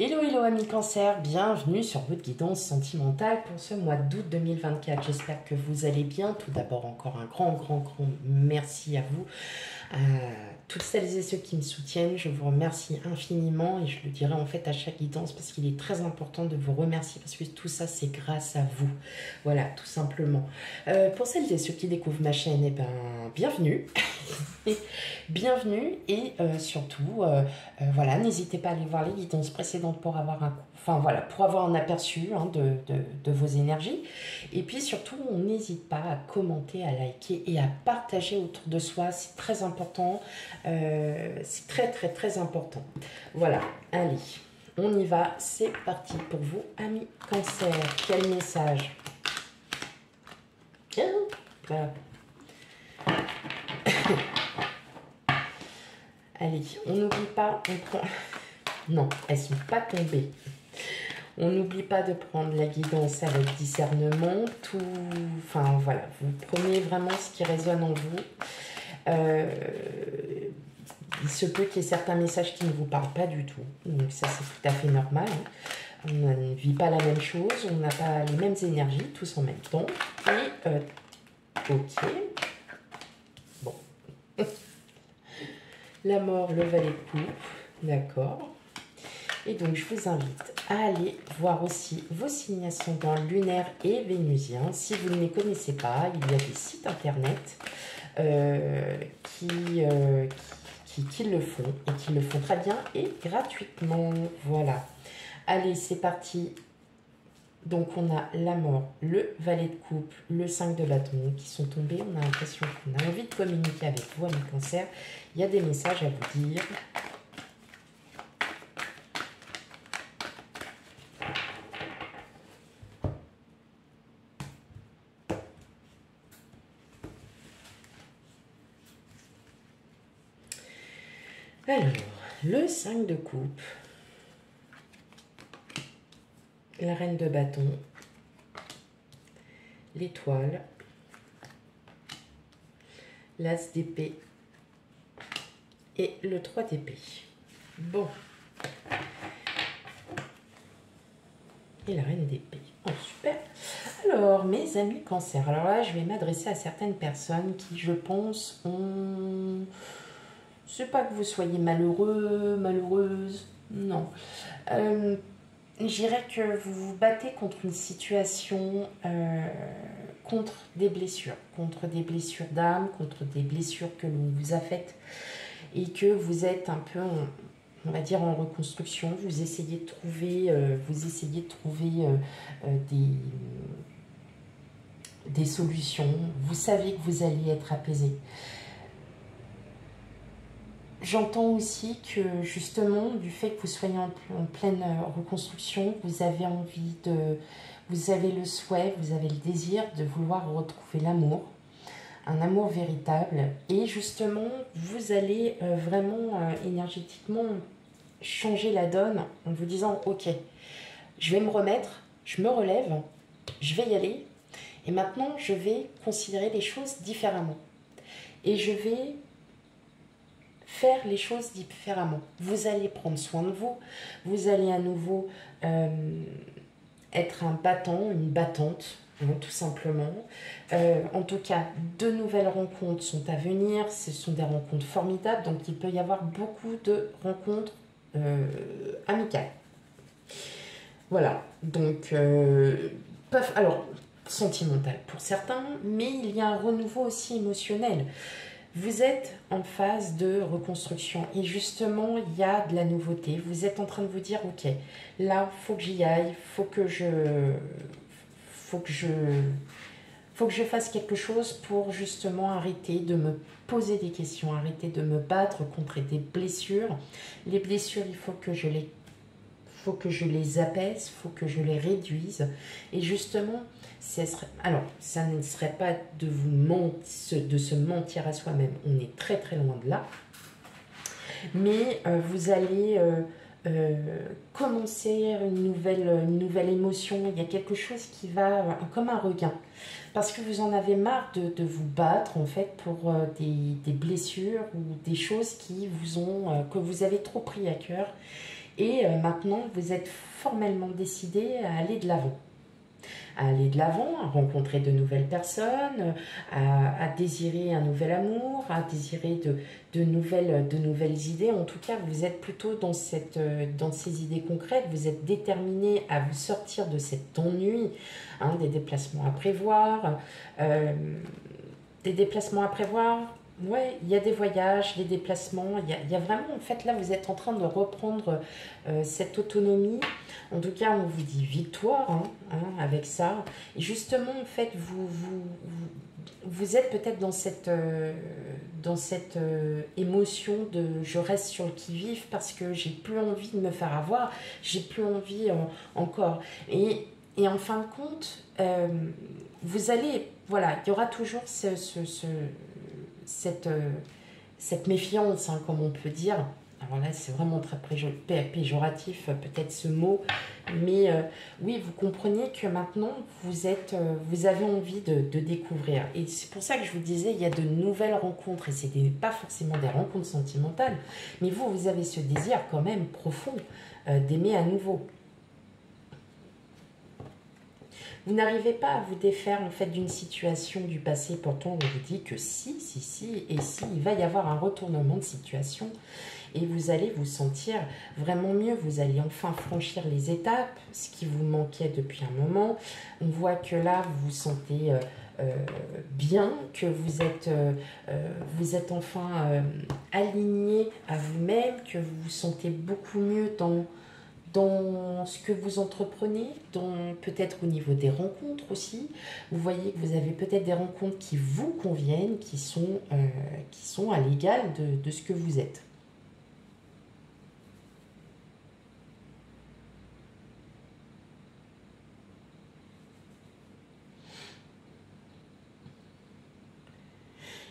Hello, hello amis cancer, bienvenue sur votre guidance sentimentale pour ce mois d'août 2024. J'espère que vous allez bien. Tout d'abord, encore un grand merci à vous, à toutes celles et ceux qui me soutiennent. Je vous remercie infiniment et je le dirai en fait à chaque guidance parce qu'il est très important de vous remercier parce que tout ça c'est grâce à vous. Voilà, tout simplement. Pour celles et ceux qui découvrent ma chaîne, eh ben, bienvenue. Bienvenue et surtout, voilà, n'hésitez pas à aller voir les guidances précédentes pour avoir pour avoir un aperçu de vos énergies. Et puis surtout, on n'hésite pas à commenter, à liker et à partager autour de soi. C'est très important. C'est très important. Voilà, allez, on y va. C'est parti pour vous, amis cancer. Quel message? Voilà. Allez, on n'oublie pas, on prend... Non, elles ne sont pas tombées. On n'oublie pas de prendre la guidance avec discernement. Tout... Enfin, voilà, vous prenez vraiment ce qui résonne en vous. Il se peut qu'il y ait certains messages qui ne vous parlent pas du tout. Donc ça, c'est tout à fait normal. On ne vit pas la même chose, on n'a pas les mêmes énergies, tous en même temps. Et, ok. Bon. La mort, le valet de coupe, d'accord. Et donc, je vous invite à aller voir aussi vos signes ascendants lunaires et vénusiens. Si vous ne les connaissez pas, il y a des sites internet qui le font et qui le font très bien et gratuitement. Voilà. Allez, c'est parti. Donc, on a la mort, le valet de coupe, le 5 de bâton qui sont tombés. On a l'impression qu'on a envie de communiquer avec vous, amis cancer. Il y a des messages à vous dire. Alors, le 5 de coupe, la reine de bâton, l'étoile, l'as d'épée et le 3 d'épée. Bon. Et la reine d'épée. Oh, super. Alors, mes amis cancer. Alors là, je vais m'adresser à certaines personnes qui, je pense, ont... C'est pas que vous soyez malheureux, malheureuse. Non. Je dirais que vous vous battez contre une situation, contre des blessures d'âme, contre des blessures que l'on vous a faites et que vous êtes un peu, on va dire, en reconstruction. Vous essayez de trouver, des solutions. Vous savez que vous allez être apaisé. J'entends aussi que justement, du fait que vous soyez en pleine reconstruction, vous avez envie de... Vous avez le souhait, vous avez le désir de vouloir retrouver l'amour, un amour véritable. Et justement, vous allez vraiment énergétiquement changer la donne en vous disant « Ok, je vais me remettre, je me relève, je vais y aller. Et maintenant, je vais considérer les choses différemment. Et je vais... faire les choses différemment. Vous allez prendre soin de vous. Vous allez à nouveau être un battant, une battante, hein, tout simplement. En tout cas, de nouvelles rencontres sont à venir. Ce sont des rencontres formidables. Donc, il peut y avoir beaucoup de rencontres amicales. Voilà. Donc, alors, sentimentales pour certains, mais il y a un renouveau aussi émotionnel. Vous êtes en phase de reconstruction et justement, il y a de la nouveauté. Vous êtes en train de vous dire, ok, là, il faut que j'y aille, faut que je fasse quelque chose pour justement arrêter de me poser des questions, arrêter de me battre contre des blessures. Les blessures, il faut que je les apaise, il faut que je les réduise. Et justement, ça ne serait pas de se mentir à soi-même. On est très loin de là. Mais vous allez commencer une nouvelle émotion. Il y a quelque chose qui va comme un regain. Parce que vous en avez marre de vous battre en fait pour des blessures ou des choses qui que vous avez trop pris à cœur. Et maintenant, vous êtes formellement décidé à aller de l'avant. À aller de l'avant, à rencontrer de nouvelles personnes, à désirer un nouvel amour, à désirer de nouvelles idées. En tout cas, vous êtes plutôt dans ces idées concrètes, vous êtes déterminé à vous sortir de cet ennui, hein, des déplacements à prévoir, des déplacements à prévoir. Ouais, il y a des voyages, des déplacements, il y a vraiment, en fait, là, vous êtes en train de reprendre cette autonomie. En tout cas, on vous dit victoire, avec ça. Et justement, en fait, vous êtes peut-être dans cette émotion de je reste sur le qui-vive parce que j'ai plus envie de me faire avoir, j'ai plus envie encore. Et en fin de compte, vous allez, voilà, il y aura toujours cette méfiance, hein, comme on peut dire. Alors là, c'est vraiment très péjoratif, peut-être ce mot, mais oui, vous comprenez que maintenant, vous avez envie de découvrir. Et c'est pour ça que je vous disais, il y a de nouvelles rencontres, et ce n'est pas forcément des rencontres sentimentales, mais vous avez ce désir quand même profond d'aimer à nouveau. Vous n'arrivez pas à vous défaire en fait d'une situation du passé, pourtant on vous dit que si, et si, il va y avoir un retournement de situation et vous allez vous sentir vraiment mieux, vous allez enfin franchir les étapes, ce qui vous manquait depuis un moment. On voit que là vous vous sentez bien, que vous êtes enfin aligné à vous-même, que vous vous sentez beaucoup mieux dans ce que vous entreprenez, peut-être au niveau des rencontres aussi. Vous voyez que vous avez peut-être des rencontres qui vous conviennent, qui sont à l'égal de ce que vous êtes.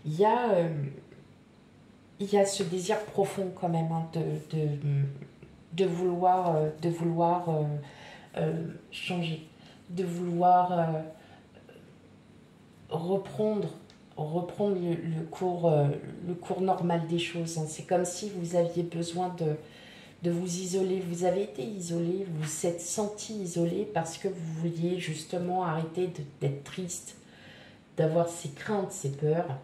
Il y a ce désir profond quand même, hein, de vouloir changer, de vouloir reprendre le cours normal des choses, hein. C'est comme si vous aviez besoin de vous isoler. Vous avez été isolé, vous vous êtes senti isolé parce que vous vouliez justement arrêter d'être triste, d'avoir ces craintes, ces peurs.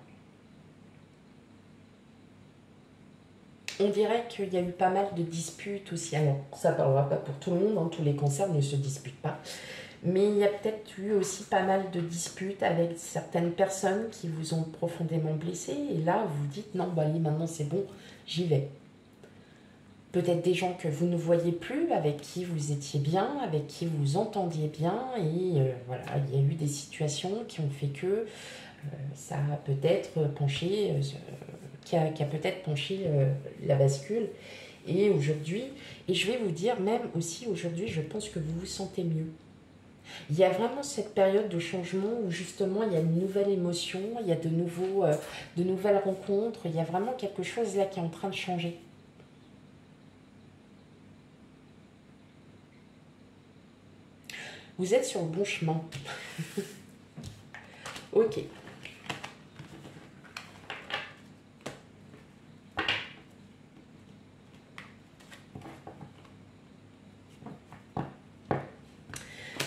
On dirait qu'il y a eu pas mal de disputes aussi. Alors, ça ne parlera pas pour tout le monde, hein, tous les cancers ne se disputent pas. Mais il y a peut-être eu aussi pas mal de disputes avec certaines personnes qui vous ont profondément blessé. Et là, vous vous dites, non, bah, allez, maintenant c'est bon, j'y vais. Peut-être des gens que vous ne voyez plus, avec qui vous étiez bien, avec qui vous entendiez bien. Et voilà, il y a eu des situations qui ont fait que ça a peut-être penché... qui a peut-être penché la bascule. Et aujourd'hui, et je vais vous dire, même aussi aujourd'hui, je pense que vous vous sentez mieux. Il y a vraiment cette période de changement où justement il y a une nouvelle émotion, il y a de nouvelles rencontres, il y a vraiment quelque chose là qui est en train de changer. Vous êtes sur le bon chemin. Ok.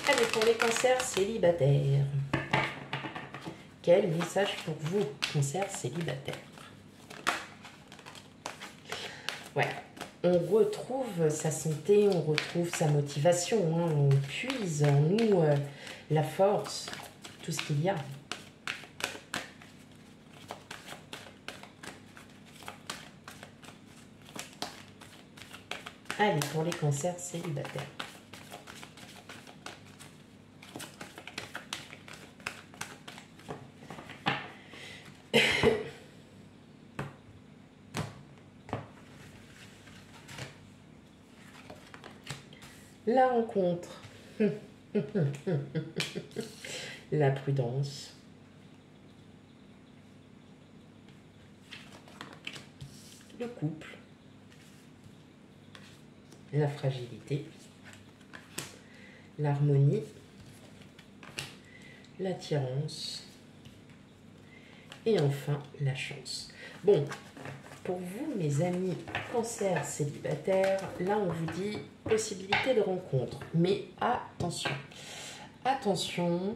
Allez, pour les cancers célibataires. Quel message pour vous, cancers célibataires? Ouais, on retrouve sa santé, on retrouve sa motivation, hein, on puise en nous la force, tout ce qu'il y a. Allez, pour les cancers célibataires. La rencontre. La prudence. Le couple. La fragilité. L'harmonie. L'attirance. Et enfin, la chance. Bon, pour vous, mes amis cancer célibataires, là on vous dit possibilité de rencontre. Mais attention, attention,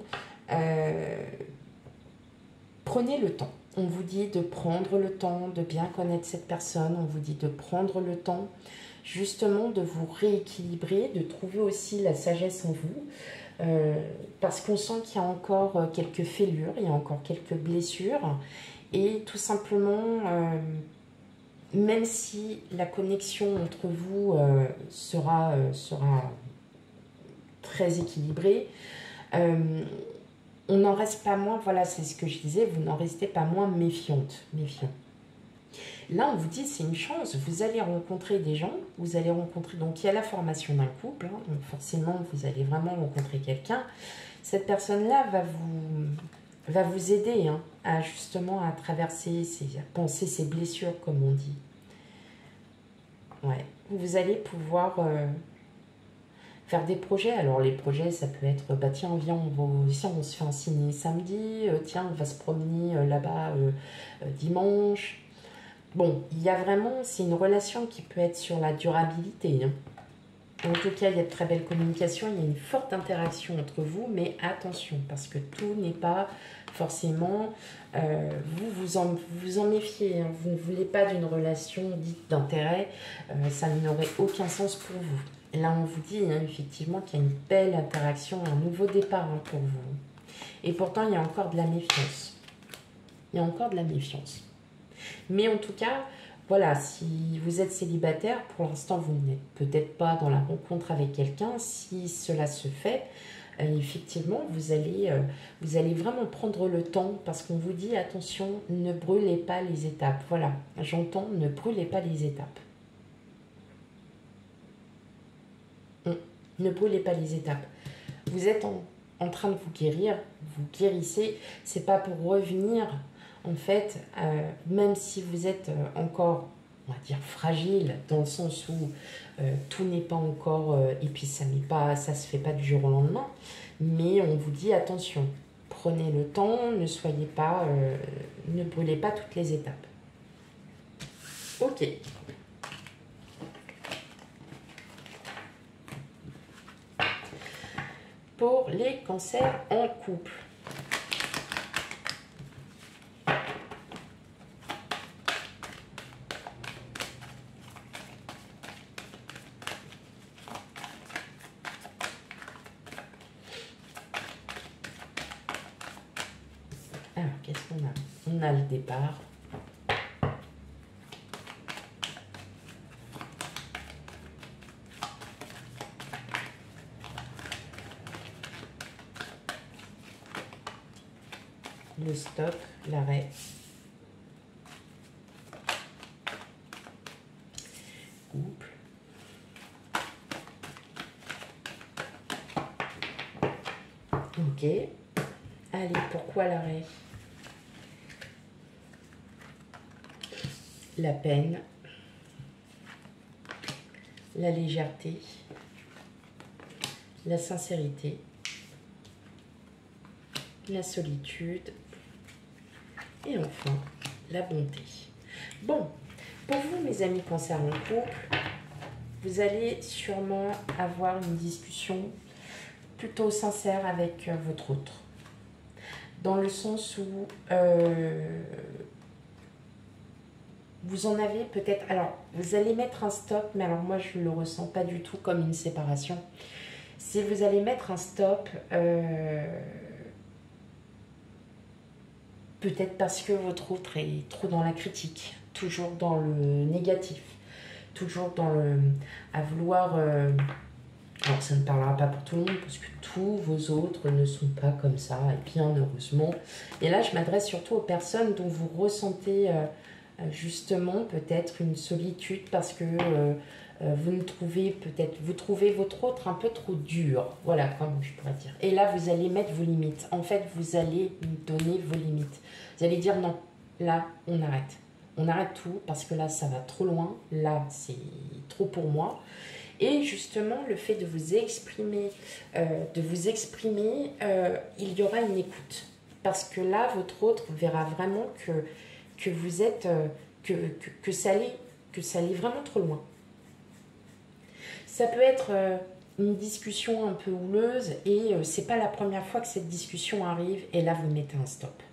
prenez le temps. On vous dit de prendre le temps de bien connaître cette personne. On vous dit de prendre le temps justement de vous rééquilibrer, de trouver aussi la sagesse en vous. Parce qu'on sent qu'il y a encore quelques fêlures, il y a encore quelques blessures. Et tout simplement, même si la connexion entre vous sera très équilibrée, on n'en reste pas moins, voilà, c'est ce que je disais, vous n'en restez pas moins méfiante, méfiant. Là, on vous dit, c'est une chance, vous allez rencontrer des gens, vous allez rencontrer, donc il y a la formation d'un couple, hein, donc forcément, vous allez vraiment rencontrer quelqu'un. Cette personne-là va vous aider hein, à justement à traverser, à penser ses blessures, comme on dit. Ouais, vous allez pouvoir... faire des projets. Alors les projets, ça peut être, bah tiens, viens, on se fait un ciné samedi, tiens, on va se promener là-bas dimanche. Bon, il y a vraiment, c'est une relation qui peut être sur la durabilité. Hein. En tout cas, il y a de très belles communications, il y a une forte interaction entre vous, mais attention, parce que tout n'est pas forcément... vous en méfiez, hein. Vous ne voulez pas d'une relation dite d'intérêt, ça n'aurait aucun sens pour vous. Et là, on vous dit hein, effectivement qu'il y a une belle interaction, un nouveau départ hein, pour vous. Et pourtant, il y a encore de la méfiance. Il y a encore de la méfiance. Mais en tout cas, voilà, si vous êtes célibataire, pour l'instant, vous n'êtes peut-être pas dans la rencontre avec quelqu'un. Si cela se fait, effectivement, vous allez vraiment prendre le temps parce qu'on vous dit, attention, ne brûlez pas les étapes. Voilà, j'entends, ne brûlez pas les étapes. Ne brûlez pas les étapes. Vous êtes en train de vous guérir, vous guérissez. C'est pas pour revenir, en fait, même si vous êtes encore, on va dire, fragile, dans le sens où tout n'est pas encore, et puis ça se fait pas du jour au lendemain, mais on vous dit attention, prenez le temps, ne soyez pas, ne brûlez pas toutes les étapes. Ok. Pour les cancers en couple. Alors, qu'est-ce qu'on a? On a le départ. Le stop, l'arrêt. Couple. Ok. Allez, pourquoi l'arrêt? La peine. La légèreté. La sincérité. La solitude. Et enfin, la bonté. Bon, pour vous, mes amis cancer en couple, vous allez sûrement avoir une discussion plutôt sincère avec votre autre. Dans le sens où vous en avez peut-être... Alors, vous allez mettre un stop, mais alors moi, je ne le ressens pas du tout comme une séparation. Si vous allez mettre un stop... peut-être parce que votre autre est trop dans la critique, toujours dans le négatif, toujours dans le... à vouloir... alors ça ne parlera pas pour tout le monde, parce que tous vos autres ne sont pas comme ça, et bien heureusement. Et là, je m'adresse surtout aux personnes dont vous ressentez justement peut-être une solitude, parce que vous trouvez votre autre un peu trop dur, voilà, comme je pourrais dire. Et là, vous allez mettre vos limites. En fait, vous allez donner vos limites. Vous allez dire non, là, on arrête. On arrête tout, parce que là, ça va trop loin. Là, c'est trop pour moi. Et justement, le fait de vous exprimer, il y aura une écoute. Parce que là, votre autre verra vraiment que vous êtes que ça allait vraiment trop loin. Ça peut être une discussion un peu houleuse et c'est pas la première fois que cette discussion arrive et là vous mettez un stop.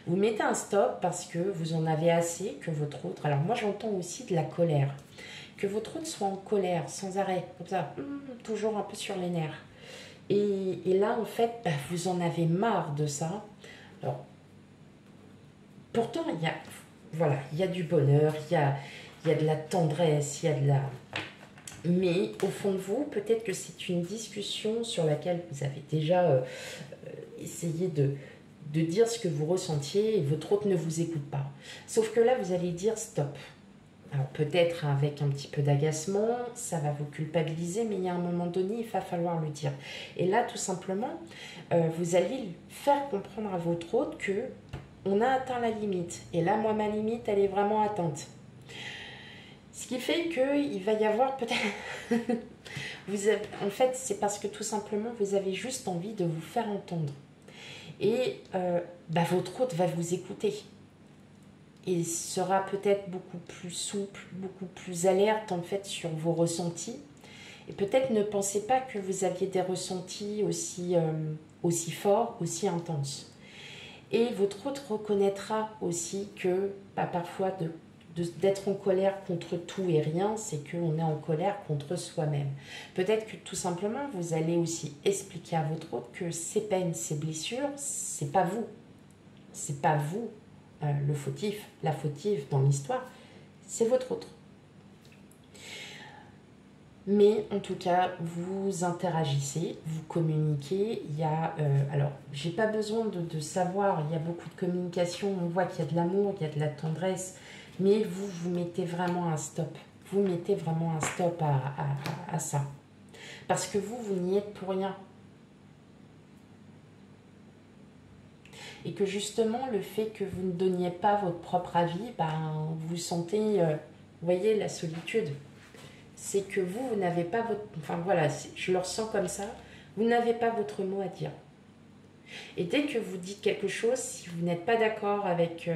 Vous mettez un stop parce que vous en avez assez que votre autre... Alors moi j'entends aussi de la colère. Que votre autre soit en colère sans arrêt, comme ça, toujours un peu sur les nerfs. Et là en fait, bah, vous en avez marre de ça. Alors, pourtant il y a du bonheur, il y a de la tendresse, il y a de la... Mais au fond de vous, peut-être que c'est une discussion sur laquelle vous avez déjà essayé de dire ce que vous ressentiez et votre autre ne vous écoute pas. Sauf que là, vous allez dire stop. Alors peut-être avec un petit peu d'agacement, ça va vous culpabiliser, mais il y a un moment donné, il va falloir le dire. Et là, tout simplement, vous allez faire comprendre à votre autre que on a atteint la limite. Et là, moi, ma limite, elle est vraiment atteinte. Ce qui fait qu'il va y avoir peut-être... en fait, c'est parce que tout simplement, vous avez juste envie de vous faire entendre. Et votre autre va vous écouter. Et sera peut-être beaucoup plus souple, beaucoup plus alerte en fait sur vos ressentis. Et peut-être ne pensez pas que vous aviez des ressentis aussi forts, aussi intenses. Et votre autre reconnaîtra aussi que parfois d'être en colère contre tout et rien, c'est qu'on est en colère contre soi-même. Peut-être que tout simplement, vous allez aussi expliquer à votre autre que ces peines, ces blessures, c'est pas vous. C'est pas vous le fautif, la fautive dans l'histoire, c'est votre autre. Mais en tout cas, vous interagissez, vous communiquez. Il y a, alors, j'ai pas besoin de savoir, il y a beaucoup de communication, on voit qu'il y a de l'amour, il y a de la tendresse, mais vous mettez vraiment un stop. Vous mettez vraiment un stop à ça. Parce que vous n'y êtes pour rien. Et que justement, le fait que vous ne donniez pas votre propre avis, vous sentez, vous voyez, la solitude. C'est que vous n'avez pas votre... Enfin voilà, je le ressens comme ça. Vous n'avez pas votre mot à dire. Et dès que vous dites quelque chose, si vous n'êtes pas d'accord avec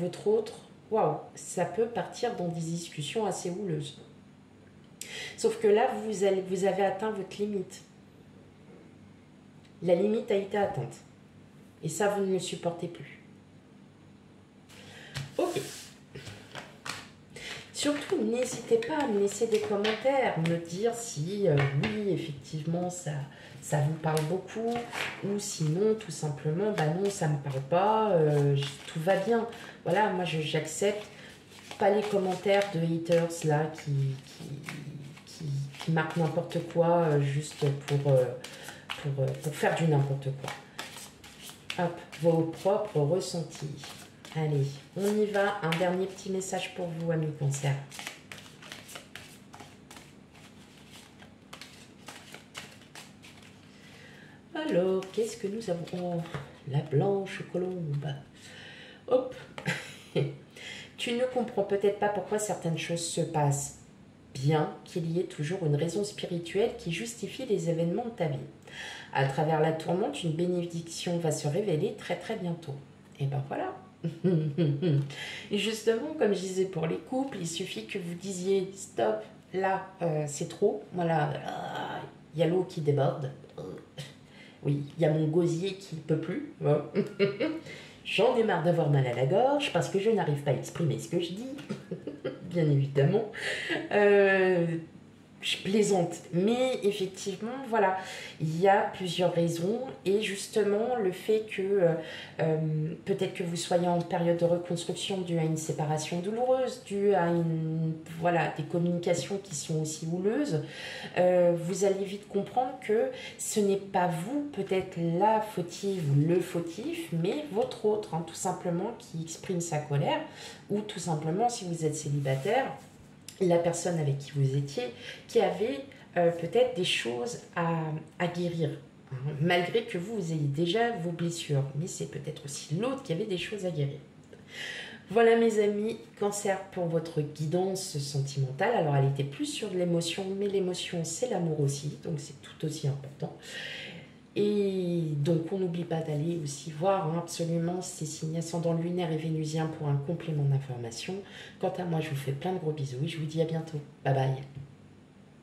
votre autre, waouh, ça peut partir dans des discussions assez houleuses. Sauf que là, vous avez atteint votre limite. La limite a été atteinte. Et ça, vous ne le supportez plus. Ok. Surtout, n'hésitez pas à me laisser des commentaires, me dire si oui, effectivement, ça vous parle beaucoup, ou sinon, tout simplement, non, ça ne me parle pas, tout va bien. Voilà, moi, j'accepte pas les commentaires de haters, là, qui marquent n'importe quoi, juste pour faire du n'importe quoi. Hop, vos propres ressentis. Allez, on y va. Un dernier petit message pour vous, amis Cancer. Alors, qu'est-ce que nous avons? Oh, la blanche colombe. Hop. Tu ne comprends peut-être pas pourquoi certaines choses se passent, bien qu'il y ait toujours une raison spirituelle qui justifie les événements de ta vie. À travers la tourmente, une bénédiction va se révéler très très bientôt. Et ben voilà. Et justement, comme je disais pour les couples, il suffit que vous disiez stop, là c'est trop, voilà, il y a l'eau qui déborde, oui, il y a mon gosier qui ne peut plus, j'en ai marre d'avoir mal à la gorge parce que je n'arrive pas à exprimer ce que je dis, bien évidemment. Je plaisante, mais effectivement, voilà, il y a plusieurs raisons et justement le fait que peut-être que vous soyez en période de reconstruction due à une séparation douloureuse, due à des communications qui sont aussi houleuses, vous allez vite comprendre que ce n'est pas vous, peut-être la fautive ou le fautif, mais votre autre, tout simplement, qui exprime sa colère, ou tout simplement, si vous êtes célibataire, la personne avec qui vous étiez, qui avait peut-être des choses à guérir, malgré que vous ayez déjà vos blessures. Mais c'est peut-être aussi l'autre qui avait des choses à guérir. Voilà mes amis, Cancer pour votre guidance sentimentale. Alors elle était plus sur de l'émotion, mais l'émotion c'est l'amour aussi, donc c'est tout aussi important. Et donc, on n'oublie pas d'aller aussi voir absolument ces signes ascendants lunaires et vénusiens pour un complément d'information. Quant à moi, je vous fais plein de gros bisous et je vous dis à bientôt. Bye bye.